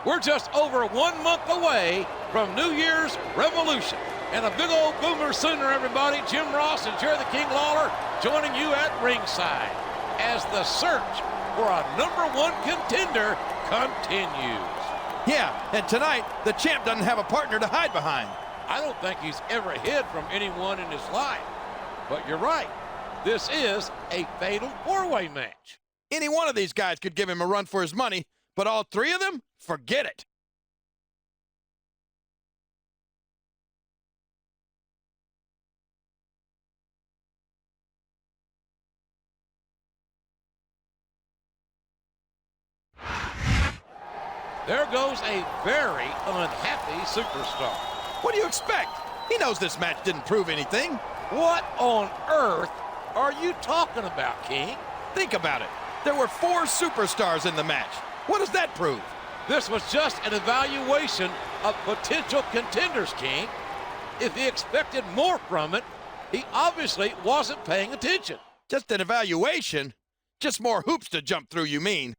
We're just over 1 month away from New Year's Revolution. And a big old boomer sooner, everybody. Jim Ross and Jerry the King Lawler joining you at ringside as the search for a #1 contender continues. Yeah, and tonight, the champ doesn't have a partner to hide behind. I don't think he's ever hid from anyone in his life. But you're right. This is a fatal four-way match. Any one of these guys could give him a run for his money, but all three of them? Forget it. There goes a very unhappy superstar. What do you expect? He knows this match didn't prove anything. What on earth are you talking about, King? Think about it. There were 4 superstars in the match. What does that prove? This was just an evaluation of potential contenders, King. If he expected more from it, he obviously wasn't paying attention. Just an evaluation? Just more hoops to jump through, you mean?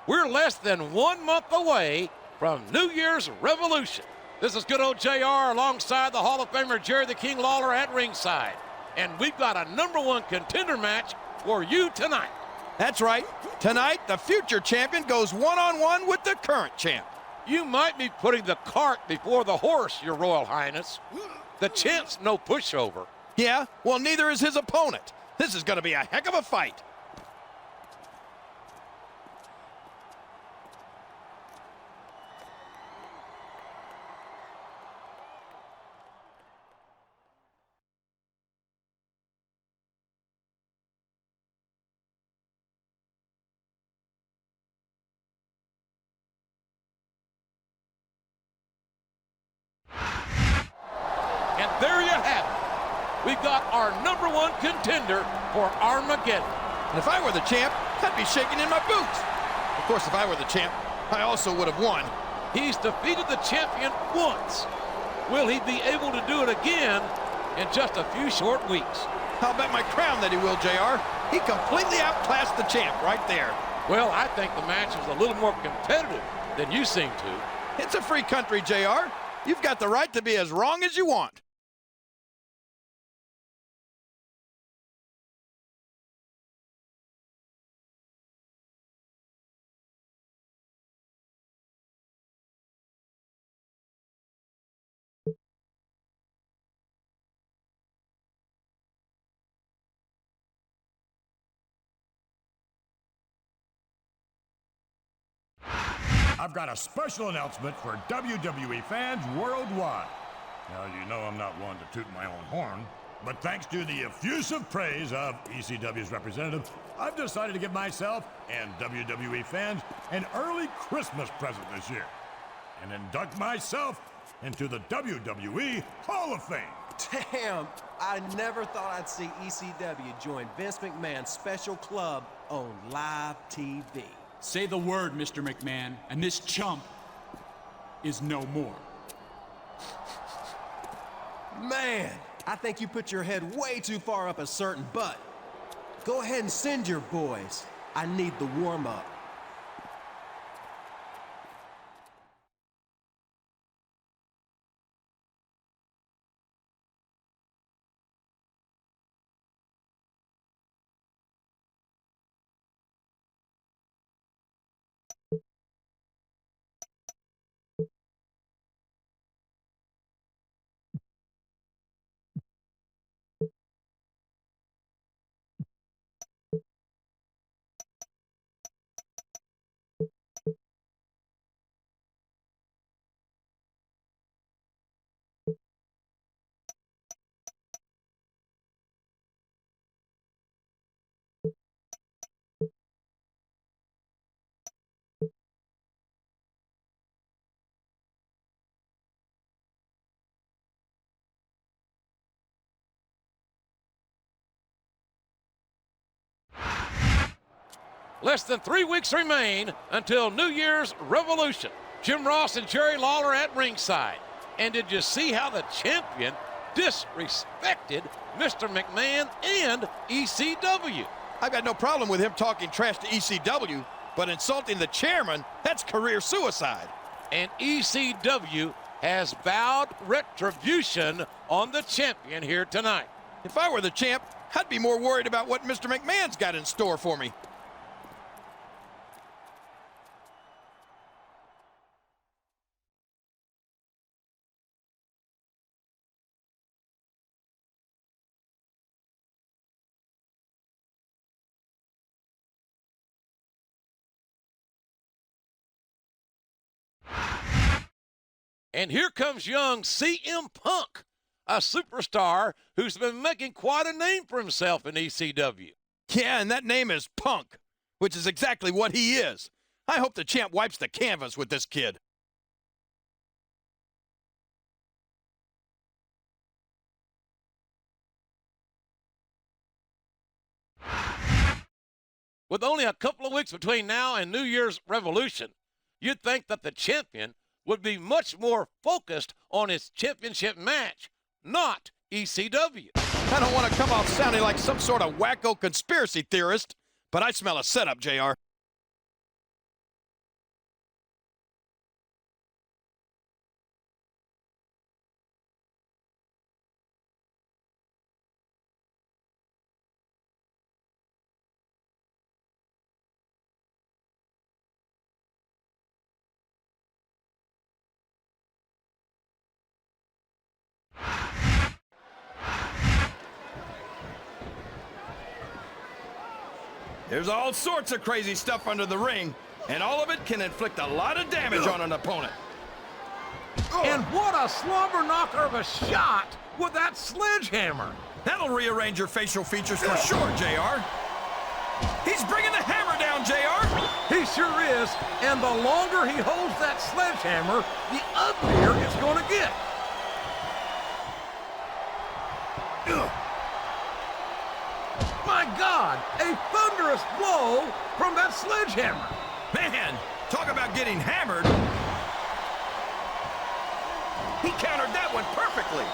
We're less than 1 month away from New Year's Revolution. This is good old JR alongside the Hall of Famer Jerry the King Lawler at ringside. And we've got a #1 contender match for you tonight. That's right. Tonight, the future champion goes one-on-one with the current champ. You might be putting the cart before the horse, Your Royal Highness. The champ's no pushover. Yeah, well, neither is his opponent. This is going to be a heck of a fight. And there you have it. We've got our #1 contender for Armageddon. And if I were the champ, I'd be shaking in my boots. Of course, if I were the champ, I also would have won. He's defeated the champion once. Will he be able to do it again in just a few short weeks? I'll bet my crown that he will, JR. He completely outclassed the champ right there. Well, I think the match was a little more competitive than you seem to. It's a free country, JR. You've got the right to be as wrong as you want. I've got a special announcement for WWE fans worldwide. Now, you know I'm not one to toot my own horn, but thanks to the effusive praise of ECW's representative, I've decided to give myself and WWE fans an early Christmas present this year and induct myself into the WWE Hall of Fame. Damn, I never thought I'd see ECW join Vince McMahon's special club on live TV. Say the word, Mr. McMahon, and this chump is no more. Man, I think you put your head way too far up a certain butt. Go ahead and send your boys. I need the warm-up. Less than 3 weeks remain until New Year's Revolution. Jim Ross and Jerry Lawler at ringside. And did you see how the champion disrespected Mr. McMahon and ECW? I've got no problem with him talking trash to ECW, but insulting the chairman, that's career suicide. And ECW has vowed retribution on the champion here tonight. If I were the champ, I'd be more worried about what Mr. McMahon's got in store for me. And here comes young CM Punk, a superstar who's been making quite a name for himself in ECW. Yeah, and that name is Punk, which is exactly what he is. I hope the champ wipes the canvas with this kid. With only a couple of weeks between now and New Year's Revolution, you'd think that the champion would be much more focused on his championship match, not ECW. I don't want to come off sounding like some sort of wacko conspiracy theorist, but I smell a setup, JR. There's all sorts of crazy stuff under the ring, and all of it can inflict a lot of damage on an opponent. And what a slobber knocker of a shot with that sledgehammer. That'll rearrange your facial features for sure, JR. He's bringing the hammer down, JR. He sure is, and the longer he holds that sledgehammer, the uglier it's going to get. My God, a thunderous blow from that sledgehammer. Man, talk about getting hammered. He countered that one perfectly.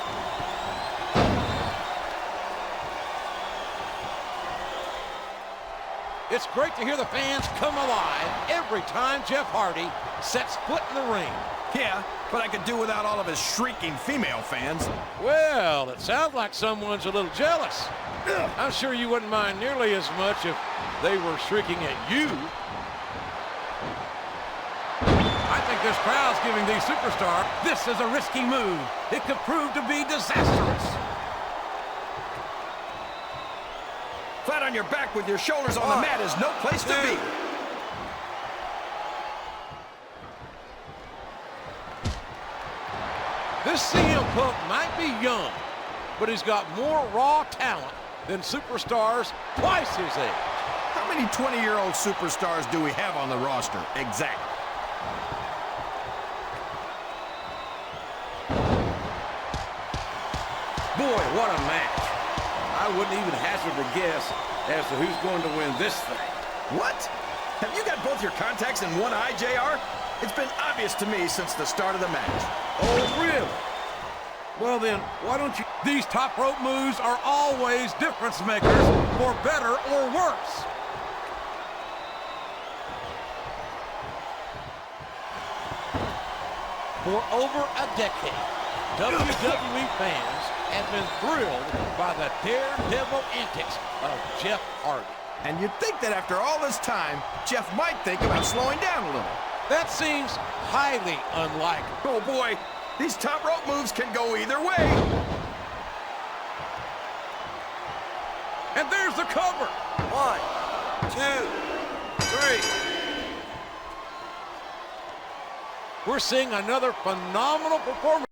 It's great to hear the fans come alive every time Jeff Hardy sets foot in the ring. Yeah, but I could do without all of his shrieking female fans. Well, it sounds like someone's a little jealous. I'm sure you wouldn't mind nearly as much if they were shrieking at you. I think this crowd's giving the superstar. This is a risky move. It could prove to be disastrous. Flat on your back with your shoulders on the mat is no place to be. This CM Punk might be young, but he's got more raw talent than superstars twice his age. How many 20-year-old superstars do we have on the roster? Exactly. Boy, what a match. I wouldn't even hazard a guess as to who's going to win this thing. What? Have you got both your contacts in one eye, JR? It's been obvious to me since the start of the match. Oh, really? Well then, why don't you... These top rope moves are always difference makers, for better or worse. For over a decade, WWE fans have been thrilled by the daredevil antics of Jeff Hardy. And you'd think that after all this time, Jeff might think about slowing down a little. That seems highly unlikely. Oh boy, these top rope moves can go either way. And there's the cover. 1, 2, 3. We're seeing another phenomenal performance.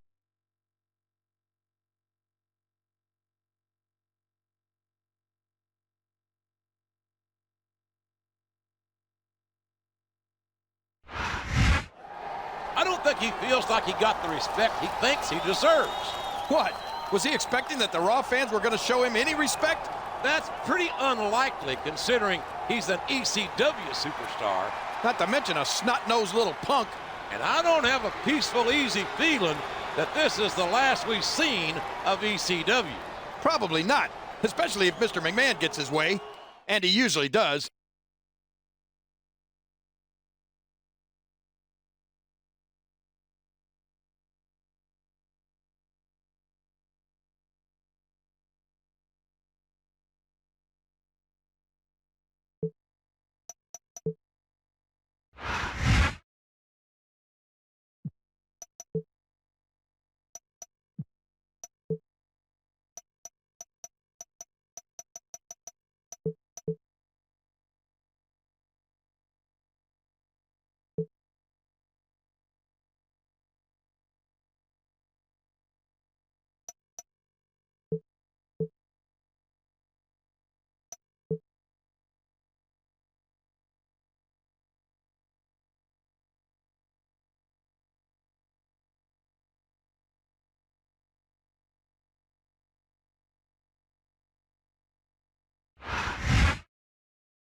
I don't think he feels like he got the respect he thinks he deserves. What? Was he expecting that the Raw fans were going to show him any respect? That's pretty unlikely considering he's an ECW superstar. Not to mention a snot-nosed little punk. And I don't have a peaceful, easy feeling that this is the last we've seen of ECW. Probably not, especially if Mr. McMahon gets his way, and he usually does.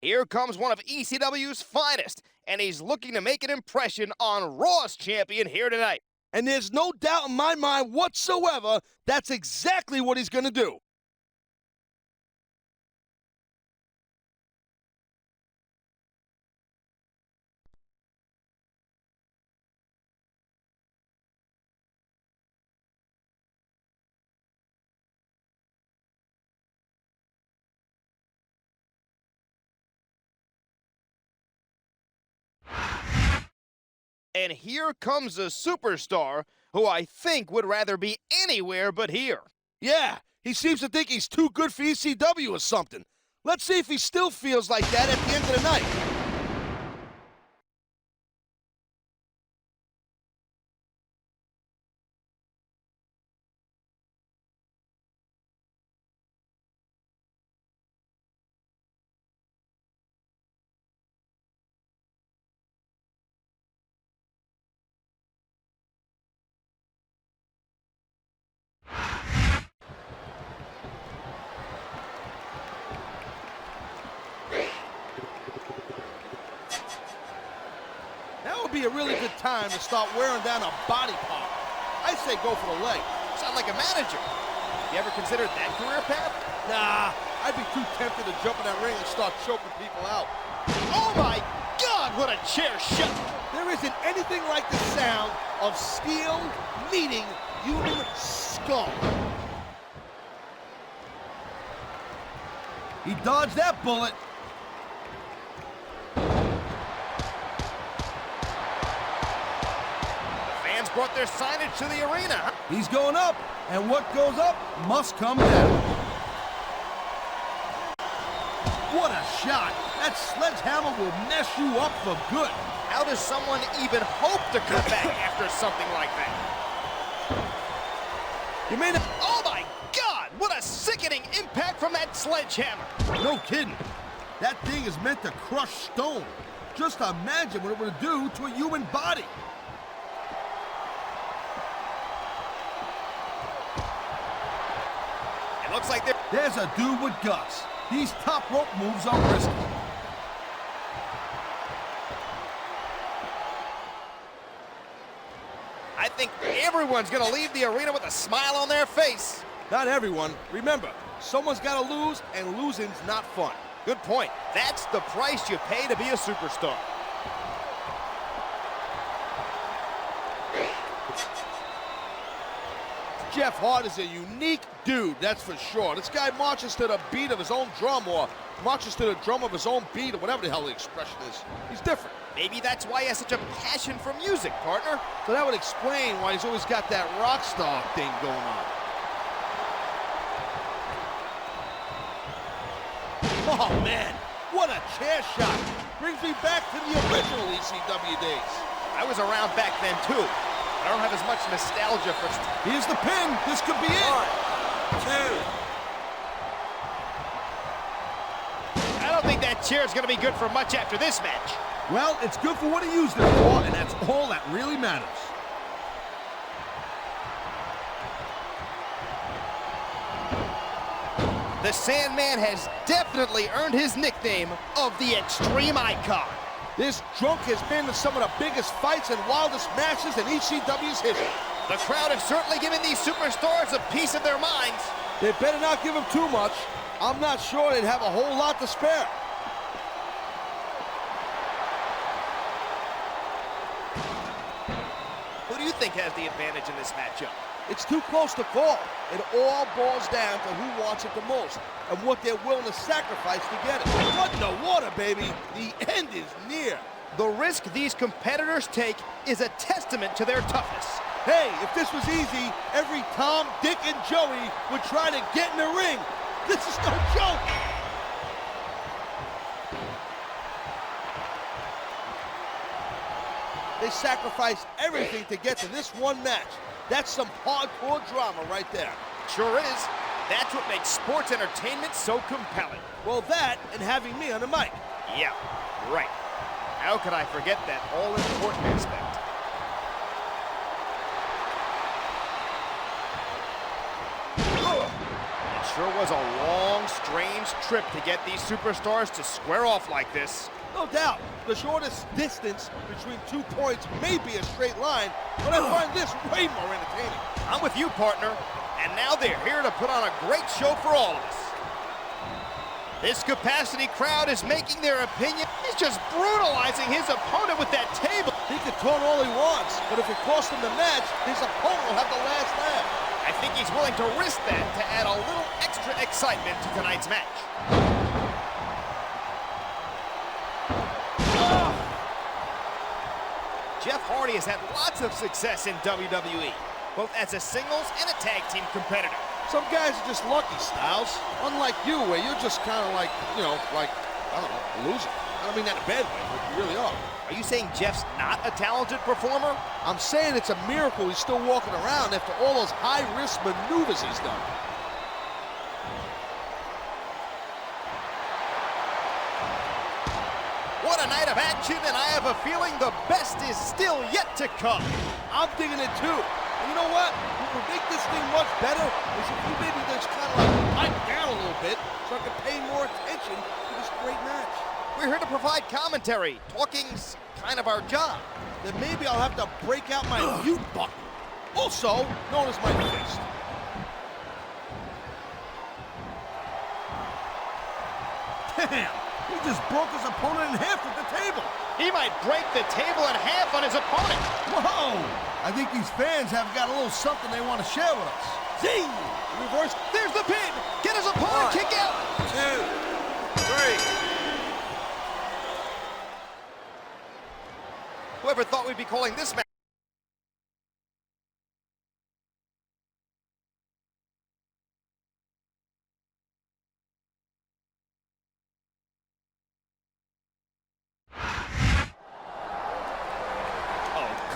Here comes one of ECW's finest, and he's looking to make an impression on Raw's champion here tonight. And there's no doubt in my mind whatsoever that's exactly what he's going to do. And here comes a superstar who I think would rather be anywhere but here. Yeah, he seems to think he's too good for ECW or something. Let's see if he still feels like that at the end of the night. That would be a really good time to start wearing down a body part. I say go for the leg. Sound like a manager. You ever considered that career path? Nah, I'd be too tempted to jump in that ring and start choking people out. Oh my God, what a chair shot! There isn't anything like the sound of steel meeting human skull. He dodged that bullet. Fans brought their signage to the arena. He's going up, and what goes up must come down. What a shot! That sledgehammer will mess you up for good. How does someone even hope to come back after something like that? You may not... Oh my God! What a sickening impact from that sledgehammer! No kidding. That thing is meant to crush stone. Just imagine what it would do to a human body. It looks like There's a dude with guts. These top rope moves are risky. I think everyone's gonna leave the arena with a smile on their face. Not everyone. Remember, someone's got to lose, and losing's not fun. Good point. That's the price you pay to be a superstar. Jeff Hart is a unique dude, that's for sure. This guy marches to the beat of his own drum, or marches to the drum of his own beat, or whatever the hell the expression is. He's different. Maybe that's why he has such a passion for music, partner. So that would explain why he's always got that rock star thing going on. Oh, man, what a chair shot. Brings me back to the original ECW days. I was around back then, too. I don't have as much nostalgia for... Here's the pin. This could be it. 1, 2. I don't think that chair's going to be good for much after this match. Well, it's good for what he used it for, and that's all that really matters. The Sandman has definitely earned his nickname of the Extreme Icon. This drunk has been in some of the biggest fights and wildest matches in ECW's history. The crowd is certainly giving these superstars a piece of their minds. They better not give him too much. I'm not sure they'd have a whole lot to spare. Who do you think has the advantage in this matchup? It's too close to call. It all boils down to who wants it the most and what they're willing to sacrifice to get it. Blood in the water, baby. The end is near. The risk these competitors take is a testament to their toughness. Hey, if this was easy, every Tom, Dick, and Joey would try to get in the ring. This is no joke. They sacrificed everything to get to this one match. That's some hardcore drama right there. Sure is. That's what makes sports entertainment so compelling. Well, that and having me on the mic. Yeah, right. How could I forget that all-important aspect? It sure was a long, strange trip to get these superstars to square off like this. No doubt, the shortest distance between 2 points may be a straight line, but I find this way more entertaining. I'm with you, partner. And now they're here to put on a great show for all of us. This capacity crowd is making their opinion. He's just brutalizing his opponent with that table. He can taunt all he wants, but if it costs him the match, his opponent will have the last laugh. I think he's willing to risk that to add a little extra excitement to tonight's match. Jeff Hardy has had lots of success in WWE, both as a singles and a tag team competitor. Some guys are just lucky, Styles. Unlike you, where you're just kind of like, you know, like, I don't know, a loser. I don't mean that in a bad way, but you really are. Are you saying Jeff's not a talented performer? I'm saying it's a miracle he's still walking around after all those high-risk maneuvers he's done. What a night of action, and I have a feeling the best is still yet to come. I'm digging it too. And you know what? What would make this thing much better is if you maybe just kind of like pipe down a little bit so I can pay more attention to this great match. We're here to provide commentary. Talking's kind of our job. Then maybe I'll have to break out my mute button, also known as my fist. Damn! He just broke his opponent in half with the table. He might break the table in half on his opponent. Whoa! I think these fans have got a little something they want to share with us. Zing! Reverse. There's the pin. Get his opponent. Kick out. 2, 3. Whoever thought we'd be calling this match?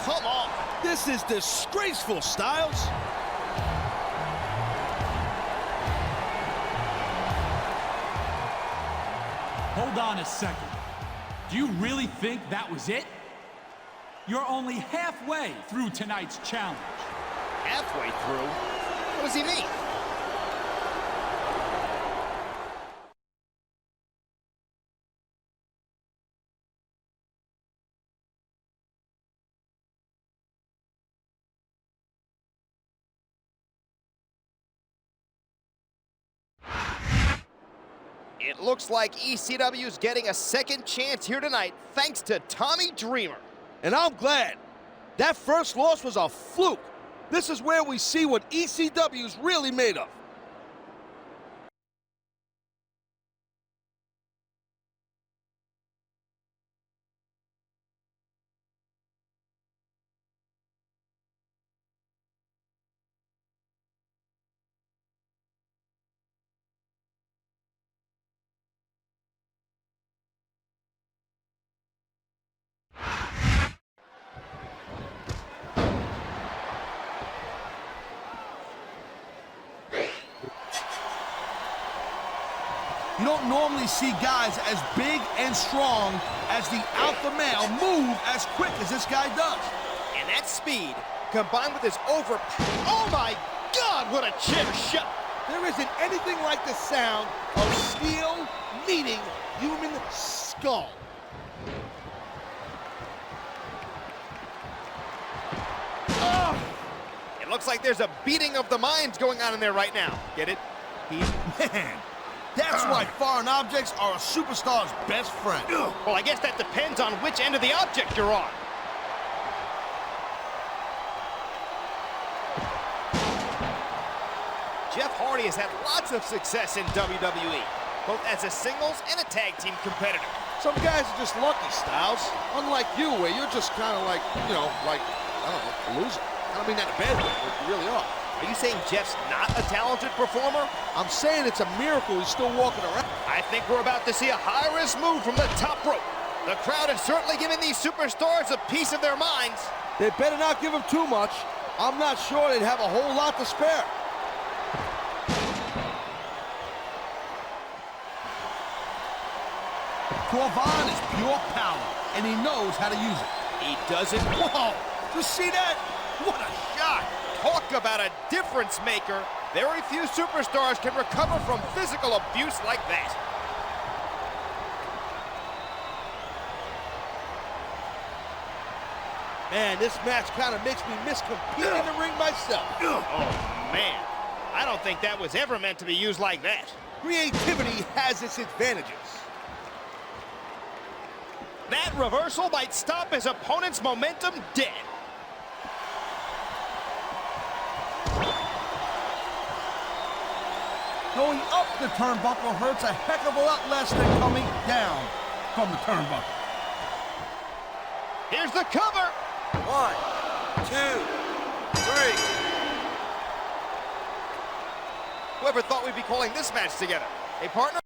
Come on! This is disgraceful, Styles. Hold on a second. Do you really think that was it? You're only halfway through tonight's challenge. Halfway through? What does he mean? It looks like ECW's getting a second chance here tonight, thanks to Tommy Dreamer. And I'm glad. That first loss was a fluke. This is where we see what ECW's really made of. You don't normally see guys as big and strong as the alpha male move as quick as this guy does. And that speed, combined with his oh my God, what a chair shot! There isn't anything like the sound of steel meeting human skull. It looks like there's a beating of the minds going on in there right now. Get it? Man, that's why foreign objects are a superstar's best friend. Well, I guess that depends on which end of the object you're on. Jeff Hardy has had lots of success in WWE, both as a singles and a tag team competitor. Some guys are just lucky, Styles. Unlike you, where you're just kind of like, you know, like, I don't know, a loser. I don't mean that in a bad way, but you really are. Are you saying Jeff's not a talented performer? I'm saying it's a miracle he's still walking around. I think we're about to see a high-risk move from the top rope. The crowd is certainly giving these superstars a piece of their minds. They better not give him too much. I'm not sure they'd have a whole lot to spare. Corvan is pure power, and he knows how to use it. He doesn't. Whoa! You see that? What a shot! Talk about a difference maker. Very few superstars can recover from physical abuse like that. Man, this match kind of makes me miss competing in the ring myself. Oh, man. I don't think that was ever meant to be used like that. Creativity has its advantages. That reversal might stop his opponent's momentum dead. Going up the turnbuckle hurts a heck of a lot less than coming down from the turnbuckle. Here's the cover. 1, 2, 3. Whoever thought we'd be calling this match together? Hey, partner?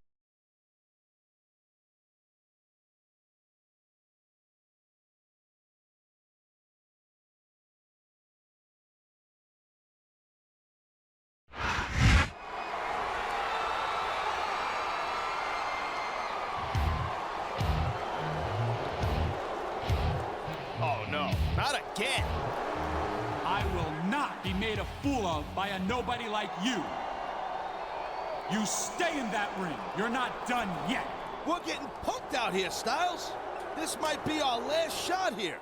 Oh, no, not again. I will not be made a fool of by a nobody like you. You stay in that ring. You're not done yet. We're getting punked out here, Styles. This might be our last shot here.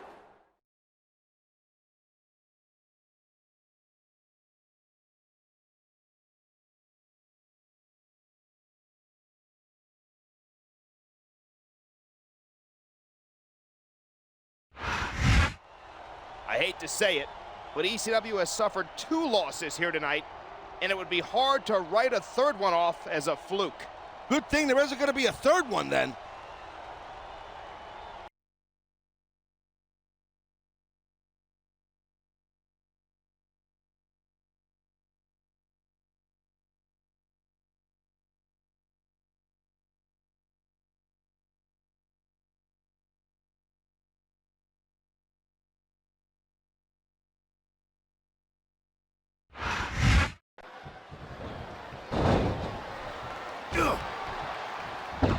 I hate to say it, but ECW has suffered 2 losses here tonight, and it would be hard to write a third one off as a fluke. Good thing there isn't going to be a third one then.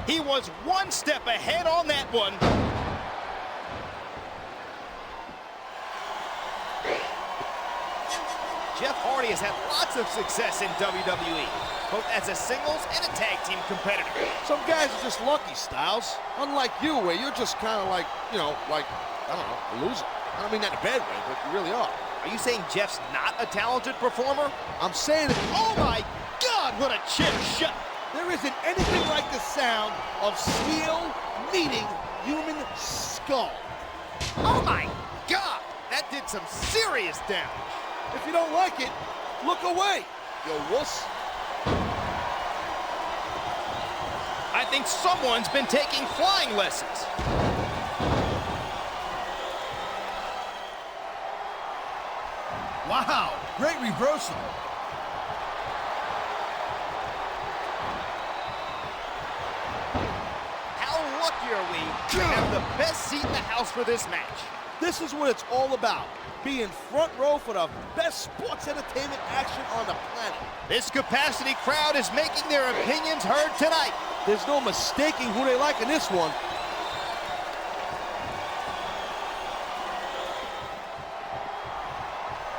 He was one step ahead on that one. Jeff Hardy has had lots of success in WWE, both as a singles and a tag team competitor. Some guys are just lucky, Styles. Unlike you, where you're just kind of like, you know, like, I don't know, a loser. I don't mean that in a bad way, but you really are. Are you saying Jeff's not a talented performer? I'm saying that, Oh my God, what a chin shot! there isn't anything like the sound of steel meeting human skull. Oh my God, that did some serious damage. If you don't like it, look away, you wuss. I think someone's been taking flying lessons. Wow, great reversal. How lucky are we to have the best seat in the house for this match? This is what it's all about. Being front row for the best sports entertainment action on the planet. This capacity crowd is making their opinions heard tonight. There's no mistaking who they like in this one.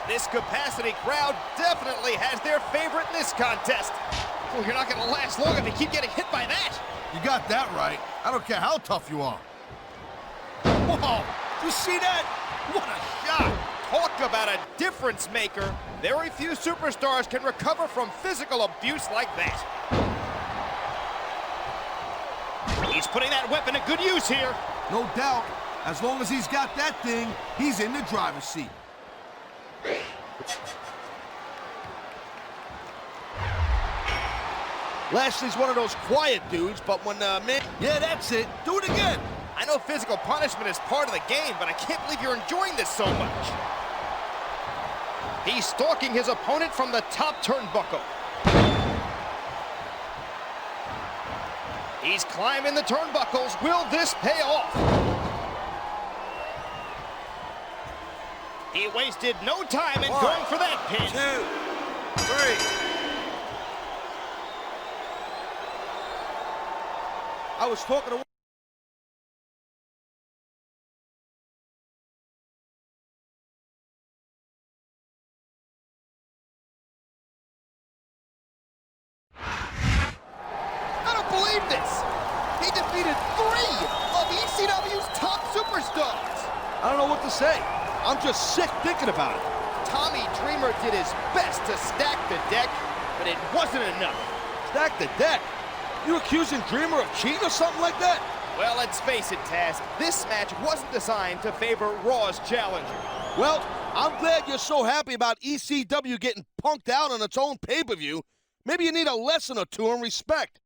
This capacity crowd definitely has their favorite in this contest. Well, you're not going to last long if you keep getting hit by that. You got that right. I don't care how tough you are. Whoa! You see that? What a shot! Talk about a difference maker. Very few superstars can recover from physical abuse like that. He's putting that weapon to good use here. No doubt. As long as he's got that thing, he's in the driver's seat. Lashley's one of those quiet dudes, but when man... Yeah, that's it. Do it again. I know physical punishment is part of the game, but I can't believe you're enjoying this so much. He's stalking his opponent from the top turnbuckle. He's climbing the turnbuckles. Will this pay off? He wasted no time in going for that pin. 2, 3. I was talking to... I don't believe this. He defeated 3 of ECW's top superstars. I don't know what to say. I'm just sick thinking about it. Tommy Dreamer did his best to stack the deck, but it wasn't enough. Stack the deck? You accusing Dreamer of cheating or something like that? Well, let's face it, Taz. This match wasn't designed to favor Raw's challenger. Well, I'm glad you're so happy about ECW getting punked out on its own pay-per-view. Maybe you need a lesson or two in respect.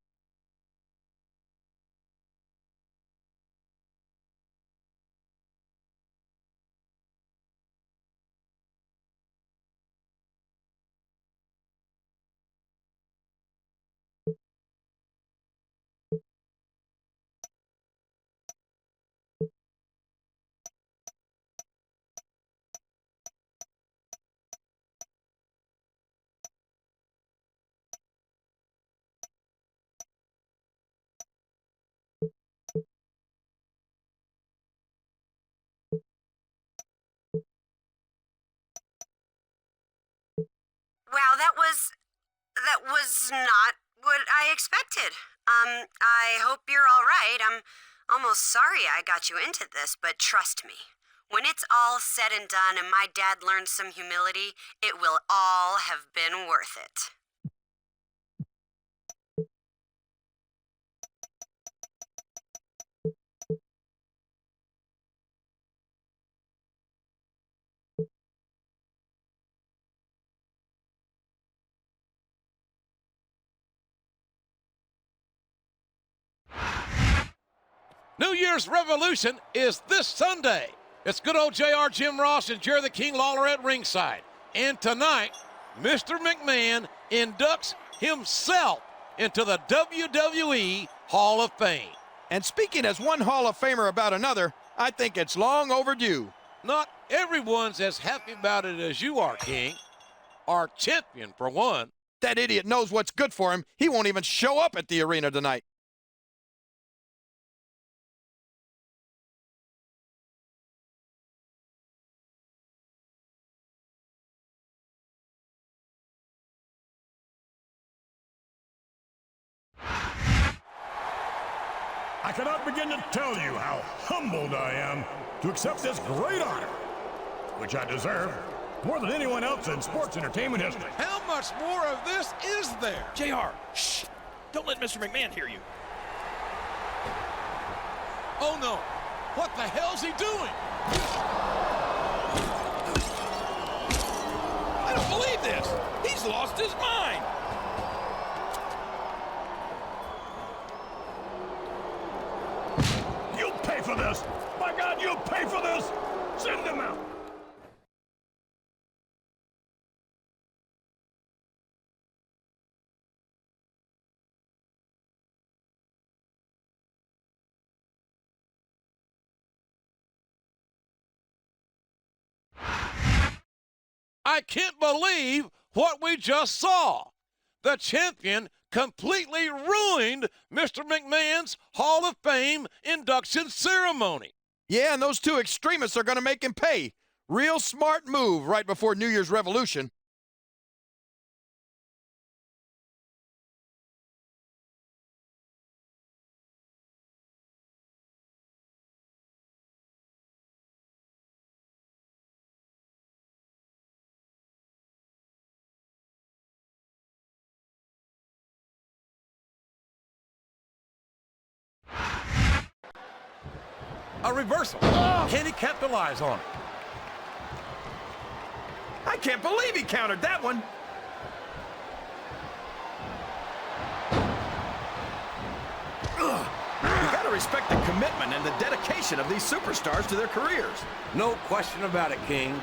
Wow, that was not what I expected. I hope you're all right. I'm almost sorry I got you into this, but trust me, when it's all said and done and my dad learns some humility, it will all have been worth it. New Year's Revolution is this Sunday. It's good old JR, Jim Ross, and Jerry the King Lawler at ringside. And tonight, Mr. McMahon inducts himself into the WWE Hall of Fame. And speaking as one Hall of Famer about another, I think it's long overdue. Not everyone's as happy about it as you are, King. Our champion, for one. That idiot knows what's good for him. He won't even show up at the arena tonight. I cannot begin to tell you how humbled I am to accept this great honor, which I deserve more than anyone else in sports entertainment history. How much more of this is there? JR, shh! Don't let Mr. McMahon hear you. Oh no, what the hell's he doing? I don't believe this! He's lost his mind! You'll pay for this! My God, you'll pay for this! Send him out! I can't believe what we just saw. The champion completely ruined Mr. McMahon's Hall of Fame induction ceremony. Yeah, and those two extremists are going to make him pay. Real smart move right before New Year's Revolution. A reversal. Can he capitalize on it? I can't believe he countered that one. You gotta respect the commitment and the dedication of these superstars to their careers. No question about it, King.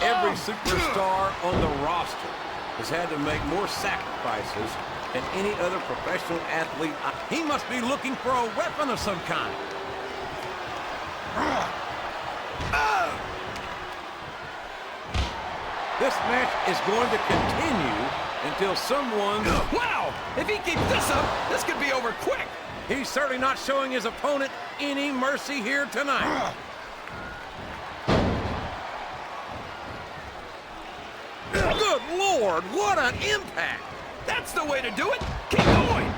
Every superstar on the roster has had to make more sacrifices than any other professional athlete. He must be looking for a weapon of some kind. This match is going to continue until someone... Wow! If he keeps this up, this could be over quick. He's certainly not showing his opponent any mercy here tonight. Good Lord, what an impact! That's the way to do it. Keep going.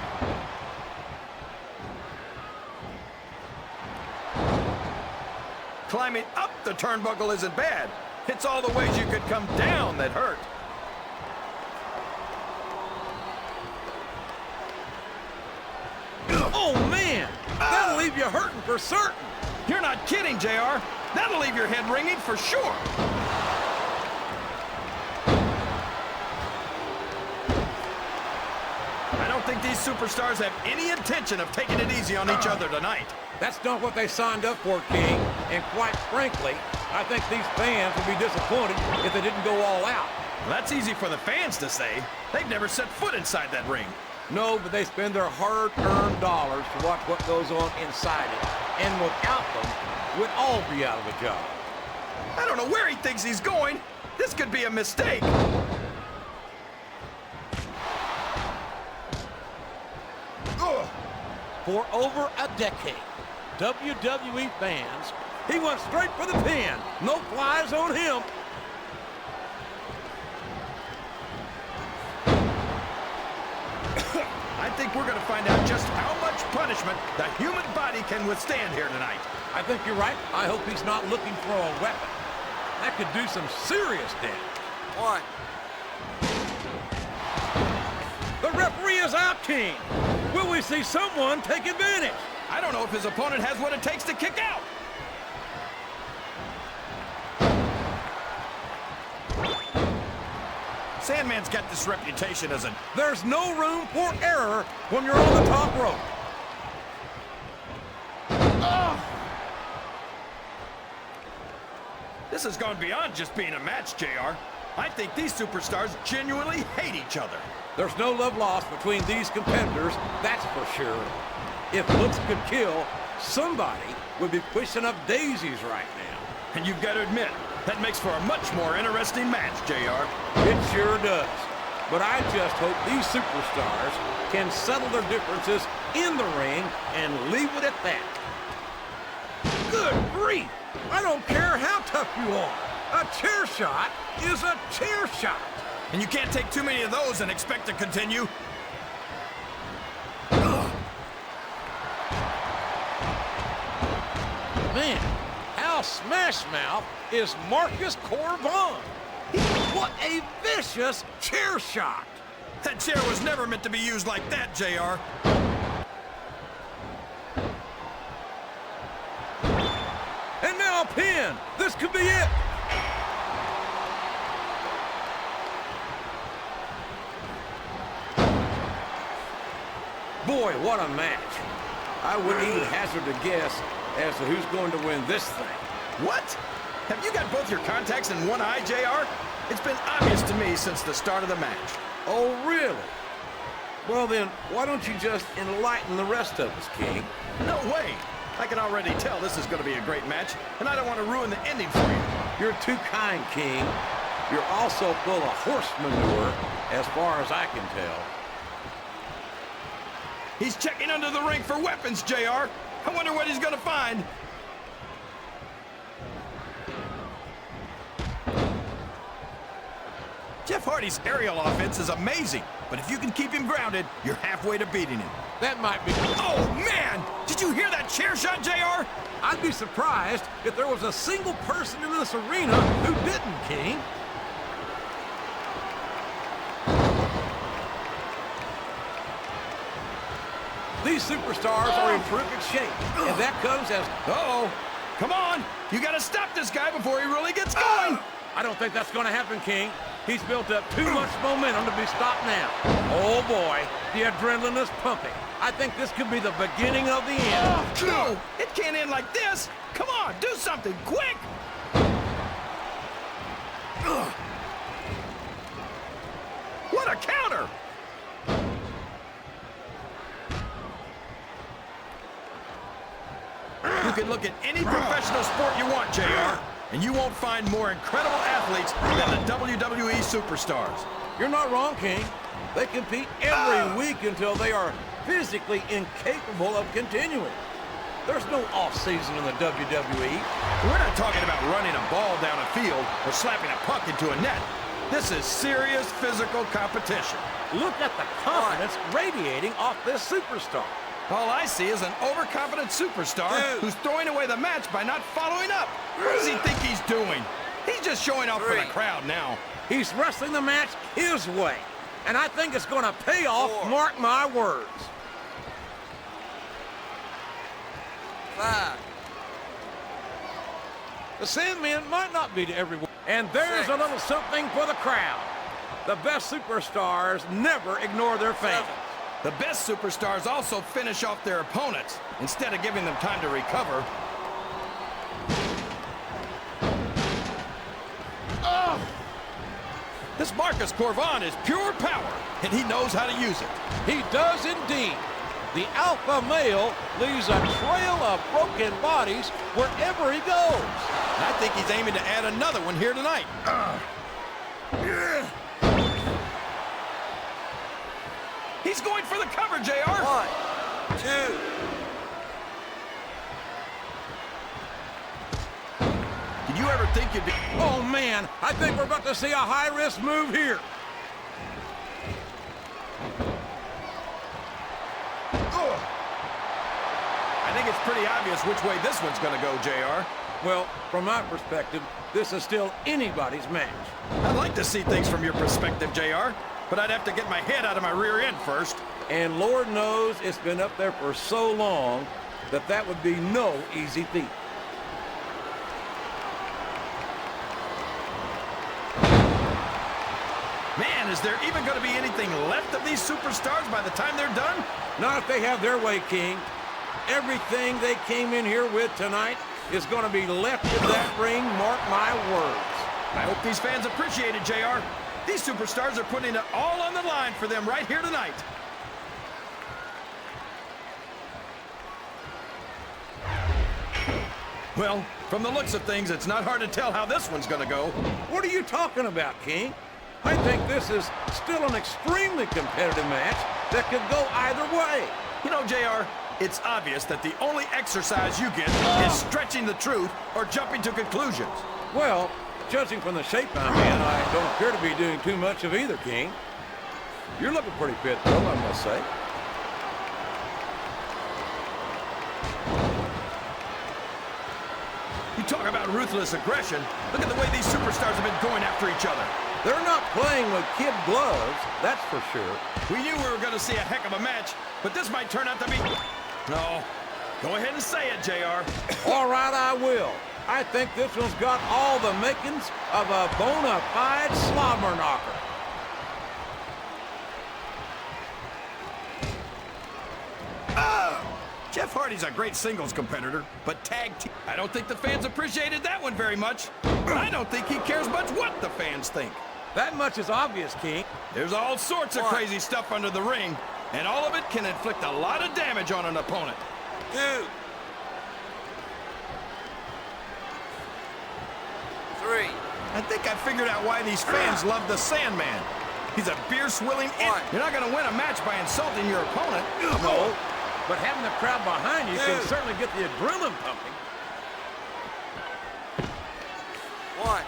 Climbing up the turnbuckle isn't bad. It's all the ways you could come down that hurt. Oh, man! That'll leave you hurting for certain. You're not kidding, JR. That'll leave your head ringing for sure. I don't think these superstars have any intention of taking it easy on each other tonight. That's not what they signed up for, King. And quite frankly, I think these fans would be disappointed if they didn't go all out. Well, that's easy for the fans to say. They've never set foot inside that ring. No, but they spend their hard-earned dollars to watch what goes on inside it. And without them, we'd all be out of a job. I don't know where he thinks he's going. This could be a mistake. For over a decade, WWE fans, he went straight for the pin. No flies on him. I think we're going to find out just how much punishment the human body can withstand here tonight. I think you're right. I hope he's not looking for a weapon. That could do some serious damage. One. The referee is out, King. Will we see someone take advantage? I don't know if his opponent has what it takes to kick out. Sandman's got this reputation as a... There's no room for error when you're on the top rope. This has gone beyond just being a match, JR. I think these superstars genuinely hate each other. There's no love lost between these competitors, that's for sure. If looks could kill, somebody would be pushing up daisies right now. And you've got to admit, that makes for a much more interesting match, JR. It sure does. But I just hope these superstars can settle their differences in the ring and leave it at that. Good grief! I don't care how tough you are. A chair shot is a chair shot. And you can't take too many of those and expect to continue. Man, how smash mouth is Marcus Corvan? What a vicious chair shot! That chair was never meant to be used like that, JR. And now a pin. This could be it. Boy, what a match. I wouldn't even hazard a guess as to who's going to win this thing. What? Have you got both your contacts in one eye, JR? It's been obvious to me since the start of the match. Oh, really? Well then, why don't you just enlighten the rest of us, King? No way. I can already tell this is going to be a great match, and I don't want to ruin the ending for you. You're too kind, King. You're also full of horse manure, as far as I can tell. He's checking under the ring for weapons, JR. I wonder what he's going to find. Jeff Hardy's aerial offense is amazing, but if you can keep him grounded, you're halfway to beating him. That might be... Oh, man! Did you hear that chair shot, JR? I'd be surprised if there was a single person in this arena who didn't, King. These superstars are in terrific shape, and that comes as... Uh-oh. Come on. You got to stop this guy before he really gets going. I don't think that's going to happen, King. He's built up too much momentum to be stopped now. Oh, boy. The adrenaline is pumping. I think this could be the beginning of the end. No, it can't end like this. Come on, do something, quick. What a counter. You can look at any professional sport you want, JR, and you won't find more incredible athletes than the WWE superstars. You're not wrong, King. They compete every week until they are physically incapable of continuing. There's no off-season in the WWE. We're not talking about running a ball down a field or slapping a puck into a net. This is serious physical competition. Look at the confidence radiating off this superstar. All I see is an overconfident superstar who's throwing away the match by not following up. What does he think he's doing? He's just showing off for the crowd now. He's wrestling the match his way, and I think it's going to pay off, mark my words. 5. The Sandman might not be to everyone. And there's a little something for the crowd. The best superstars never ignore their fans. The best superstars also finish off their opponents instead of giving them time to recover. Oh! This Marcus Corvan is pure power, and he knows how to use it. He does indeed. The alpha male leaves a trail of broken bodies wherever he goes. I think he's aiming to add another one here tonight. He's going for the cover, JR. 1, 2. Did you ever think you'd be... Oh, man, I think we're about to see a high-risk move here. I think it's pretty obvious which way this one's going to go, JR. Well, from my perspective, this is still anybody's match. I'd like to see things from your perspective, JR, but I'd have to get my head out of my rear end first. And Lord knows it's been up there for so long that that would be no easy feat. Man, is there even going to be anything left of these superstars by the time they're done? Not if they have their way, King. Everything they came in here with tonight is going to be left in that ring, mark my words. I hope these fans appreciate it, JR. These superstars are putting it all on the line for them right here tonight. Well, from the looks of things, it's not hard to tell how this one's going to go. What are you talking about, King? I think this is still an extremely competitive match that could go either way. You know, JR, it's obvious that the only exercise you get is stretching the truth or jumping to conclusions. Well, judging from the shape I'm in, I don't appear to be doing too much of either, King. You're looking pretty fit, though, I must say. You talk about ruthless aggression. Look at the way these superstars have been going after each other. They're not playing with kid gloves, that's for sure. We knew we were going to see a heck of a match, but this might turn out to be... No. Go ahead and say it, JR. All right, I will. I think this one's got all the makings of a bona fide slobber knocker. Jeff Hardy's a great singles competitor, but tag team... I don't think the fans appreciated that one very much. I don't think he cares much what the fans think. That much is obvious, King. There's all sorts of crazy stuff under the ring, and all of it can inflict a lot of damage on an opponent. 2. 3. I think I figured out why these fans love the Sandman. He's a beer-swilling idiot. You're not going to win a match by insulting your opponent. No, but having the crowd behind you can certainly get the adrenaline pumping. 1.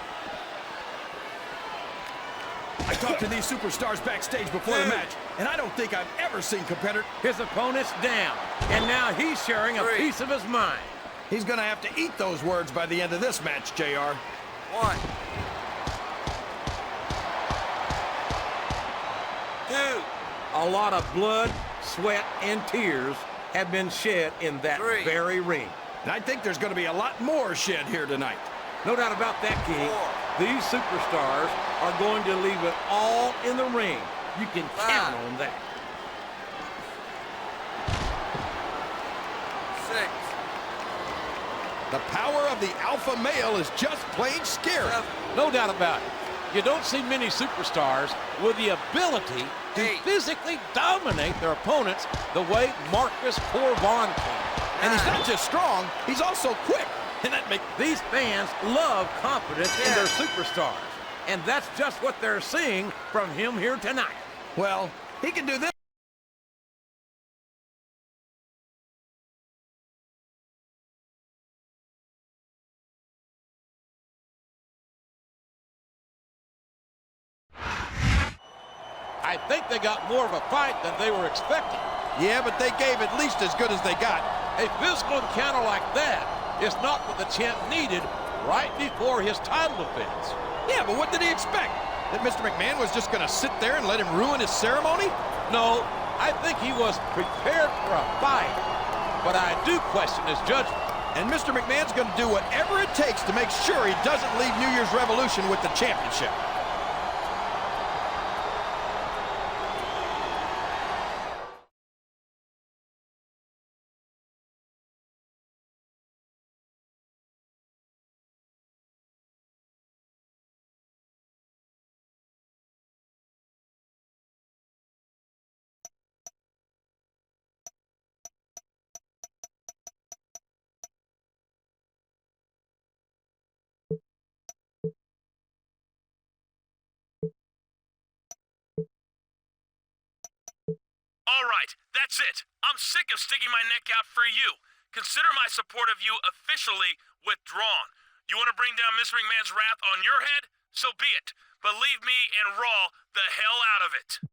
I talked to these superstars backstage before the match, and I don't think I've ever seen competitor. His opponent's down, and now he's sharing a piece of his mind. He's going to have to eat those words by the end of this match, JR. 1, 2, A lot of blood, sweat, and tears have been shed in that very ring. And I think there's going to be a lot more shed here tonight. No doubt about that, King. These superstars are going to leave it all in the ring. You can count on that. 6, The power of the alpha male is just plain scary. 7, No doubt about it. You don't see many superstars with the ability to physically dominate their opponents the way Marcus Corvan can. And he's not just strong, he's also quick. And that makes These fans love confidence in their superstars. And that's just what they're seeing from him here tonight. Well, he can do this. I think they got more of a fight than they were expecting. Yeah, but they gave at least as good as they got. A physical encounter like that is not what the champ needed right before his title defense. Yeah, but what did he expect? That Mr. McMahon was just going to sit there and let him ruin his ceremony? No, I think he was prepared for a fight, but I do question his judgment. And Mr. McMahon's going to do whatever it takes to make sure he doesn't leave New Year's Revolution with the championship. All right, that's it. I'm sick of sticking my neck out for you. Consider my support of you officially withdrawn. You want to bring down Mr. McMahon's wrath on your head? So be it. But leave me and Raw the hell out of it.